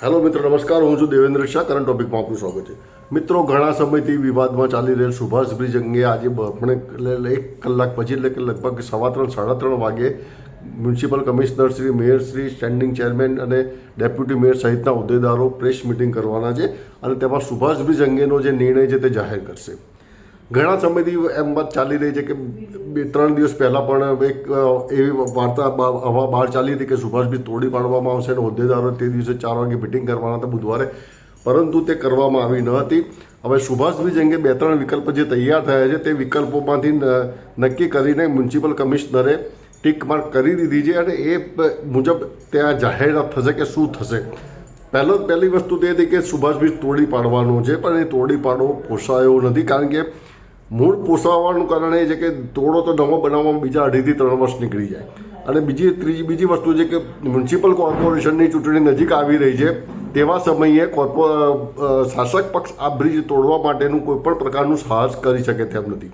Hello મિત્રો, નમસ્કાર. હું છું દેવેન્દ્ર શાહ. કરંટ ટોપિકમાં આપનું સ્વાગત છે. મિત્રો, ઘણા સમયથી વિવાદમાં ચાલી રહેલ સુભાષ બ્રિજ અંગે આજે આપણે 1 કલાક પછી એટલે કે લગભગ 3:15 સાડા 3 વાગે municipal commissioner Shri, mayor Shri, standing chairman અને ડેપ્યુટી મેયર સહિતના હોદ્દેદારો પ્રેસ મિટિંગ કરવાના છે અને તેમાં સુભાષ બ્રિજ અંગેનો જે નિર્ણય છે તે જાહેર કરશે. ઘણા સમયથી એમ વાત ચાલી રહી છે કે 2-3 દિવસ પહેલાં પણ એક એવી વાર્તા હવા બહાર ચાલી હતી કે સુભાષ બ્રિજ તોડી પાડવામાં આવશે અને હોદ્દેદારો તે દિવસે 4 વાગે મિટિંગ કરવાના હતા બુધવારે, પરંતુ તે કરવામાં આવી ન હતી. હવે સુભાષ બ્રિજ અંગે 2-3 વિકલ્પ જે તૈયાર થયા છે તે વિકલ્પોમાંથી નક્કી કરીને મ્યુનિસિપલ કમિશનરે ટીક માર્ક કરી દીધી છે અને એ મુજબ ત્યાં જાહેરાત થશે કે શું થશે. પહેલી વસ્તુ તે હતી કે સુભાષ બ્રિજ તોડી પાડવાનો છે, પણ એ તોડી પાડવો પોસાયો નથી, કારણ કે મૂળ પોસાવાનું કારણ એ છે કે તોડો તો નવો બનાવવામાં બીજા 2.5 થી 3 વર્ષ નીકળી જાય. અને બીજી વસ્તુ છે કે મ્યુનિસિપલ કોર્પોરેશનની ચૂંટણી નજીક આવી રહી છે, તેવા સમયે શાસક પક્ષ આ બ્રિજ તોડવા માટેનું કોઈ પણ પ્રકારનું સાહસ કરી શકે તેમ નથી,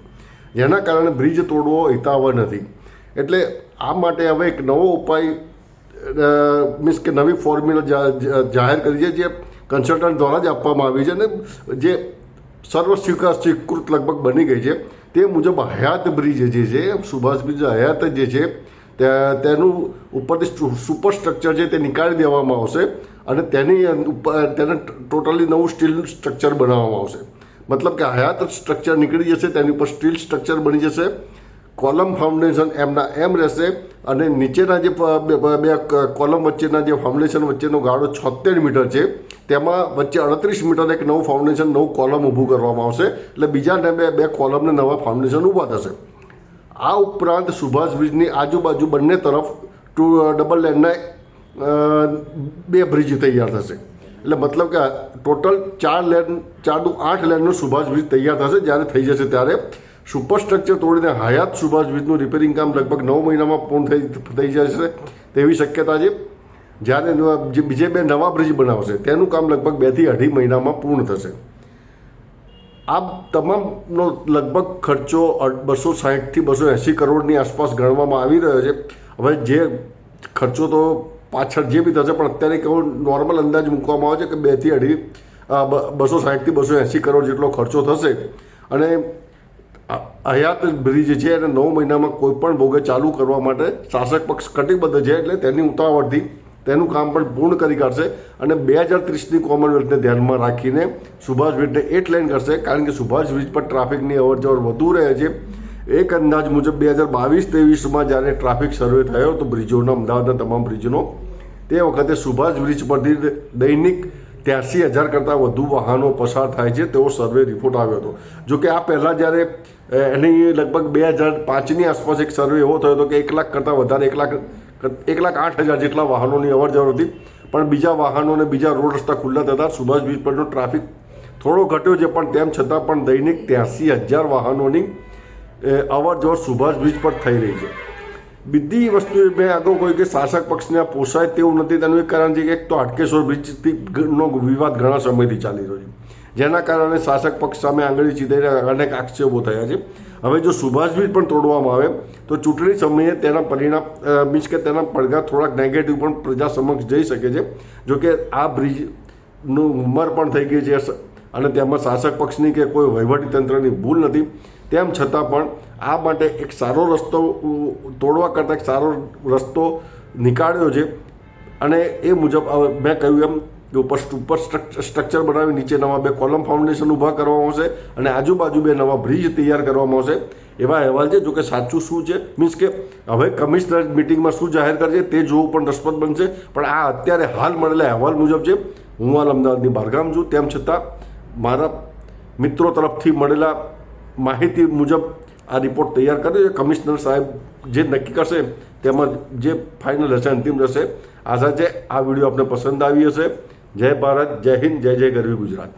જેના કારણે બ્રિજ તોડવો હિતાવહ નથી. એટલે આ માટે હવે એક નવો ઉપાય મીન્સ કે નવી ફોર્મ્યુલા જાહેર કરી છે, જે કન્સલ્ટન્ટ દ્વારા જ આપવામાં આવી છે અને જે સ્વીકૃત લગભગ બની ગઈ છે. તે મુજબ હયાત બ્રિજ જે છે, સુભાષ બ્રિજ હયાત જે છે તેનું ઉપરથી સુપરસ્ટ્રક્ચર છે તે નીકાળી દેવામાં આવશે અને તેને ટોટલી નવું સ્ટીલ સ્ટ્રક્ચર બનાવવામાં આવશે. મતલબ કે હયાત સ્ટ્રક્ચર નીકળી જશે, તેની ઉપર સ્ટીલ સ્ટ્રક્ચર બની જશે. કોલમ ફાઉન્ડેશન એમના એમ રહેશે અને નીચેના જે બે કોલમ વચ્ચેના જે ફાઉન્ડેશન વચ્ચેનો ગાળો 76 મીટર છે, તેમાં વચ્ચે 38 મીટર એક નવું ફાઉન્ડેશન, નવું કોલમ ઊભું કરવામાં આવશે. એટલે બીજા બે કોલમને નવા ફાઉન્ડેશન ઊભા થશે. આ ઉપરાંત સુભાષ બ્રિજની આજુબાજુ બંને તરફ ડબલ લેનના 2 બ્રિજ તૈયાર થશે. એટલે મતલબ કે ટોટલ 4 લેન 8 લેનનો સુભાષ બ્રિજ તૈયાર થશે. જ્યારે થઈ જશે ત્યારે સુપરસ્ટ્રક્ચર તોડીને હયાત સુભાષ બ્રિજનું રિપેરિંગ કામ લગભગ 9 મહિનામાં પૂર્ણ થઈ જશે તેવી શક્યતા છે. જ્યારે જે બીજે 2 નવા બ્રિજ બનાવશે તેનું કામ લગભગ 2 થી 2.5 મહિનામાં પૂર્ણ થશે. આ તમામનો લગભગ ખર્ચો 260 થી 280 કરોડની આસપાસ ગણવામાં આવી રહ્યો છે. હવે જે ખર્ચો તો પાછળ જે બી થશે, પણ અત્યારે કેવો નોર્મલ અંદાજ મૂકવામાં આવે છે કે 2 થી 260 થી 280 કરોડ જેટલો ખર્ચો થશે. અને હયાત બ્રિજ છે અને 9 મહિનામાં કોઈ પણ ભોગે ચાલુ કરવા માટે શાસક પક્ષ કટિબદ્ધ છે. એટલે તેની ઉતાવળથી તેનું કામ પણ પૂર્ણ કરી કાઢશે અને 2030ની કોમનવેલ્થને ધ્યાનમાં રાખીને સુભાષ બ્રિજને 8 લેન કરશે, કારણ કે સુભાષ બ્રિજ પર ટ્રાફિકની અવરજવર વધુ રહે છે. એક અંદાજ મુજબ 2022-23માં જ્યારે ટ્રાફિક સર્વે થયો તો બ્રિજોના, અમદાવાદના તમામ બ્રિજનો, તે વખતે સુભાષ બ્રિજ પરથી દૈનિક 83,000 કરતાં વધુ વાહનો પસાર થાય છે તેવો સર્વે રિપોર્ટ આવ્યો હતો. જોકે આ પહેલાં જ્યારે એની લગભગ 2005ની આસપાસ એક સર્વે એવો થયો હતો કે 1 લાખ કરતાં વધારે 1,08,000 જેટલા વાહનોની અવરજવર હતી. પણ બીજા વાહનોને બીજા રોડ રસ્તા ખુલ્લા થતાં સુભાષ બ્રિજ પરનો ટ્રાફિક થોડો ઘટ્યો છે, પણ તેમ છતાં પણ દૈનિક 83,000 વાહનોની અવરજવર સુભાષ બ્રિજ પર થઈ રહી છે. બીજી વસ્તુ મેં આગળ કહ્યું કે શાસક પક્ષને આ પોસાય તેવું નથી. તેનું એક કારણ છે કે એક તો હાટકેશ્વર બ્રિજનો વિવાદ ઘણા સમયથી ચાલી રહ્યો છે, જેના કારણે શાસક પક્ષ સામે આંગળી ચીંધીને અનેક આક્ષેપો થયા છે. હવે જો સુભાષ બ્રિજ પણ તોડવામાં આવે તો ચૂંટણી સમયે તેના પરિણામ મીન્સ કે તેના પડઘા થોડાક નેગેટિવ પણ પ્રજા સમક્ષ જઈ શકે છે. જોકે આ બ્રિજનું ઉંમર પણ થઈ ગઈ છે અને તેમાં શાસક પક્ષની કે કોઈ વહીવટીતંત્રની ભૂલ નથી. તેમ છતાં પણ આ માટે એક સારો રસ્તો તોડવા કરતાં એક સારો રસ્તો નીકાળ્યો છે અને એ મુજબ મેં કહ્યું એમ કે ઉપર સ્ટ્રક્ચર બનાવી નીચે નવા 2 કોલમ ફાઉન્ડેશન ઊભા કરવામાં આવશે અને આજુબાજુ 2 નવા બ્રિજ તૈયાર કરવામાં આવશે એવા અહેવાલ છે. જોકે સાચું શું છે, મીન્સ કે હવે કમિશનર મિટિંગમાં શું જાહેર કરશે તે જોવું પણ રસપ્રદ બનશે. પણ આ અત્યારે હાલ મળેલા અહેવાલ મુજબ છે. હું હાલ અમદાવાદની બહારગામ છું, તેમ છતાં મારા મિત્રો તરફથી મળેલા માહિતી મુજબ આ રિપોર્ટ તૈયાર કર્યો છે. કમિશનર સાહેબ જે નક્કી કરશે તેમાં જે ફાઇનલ હશે, અંતિમ રહેશે. આશા છે આ વિડીયો આપને પસંદ આવી હશે. જય ભારત, જય હિન્દ, જય જય ગરવી ગુજરાત.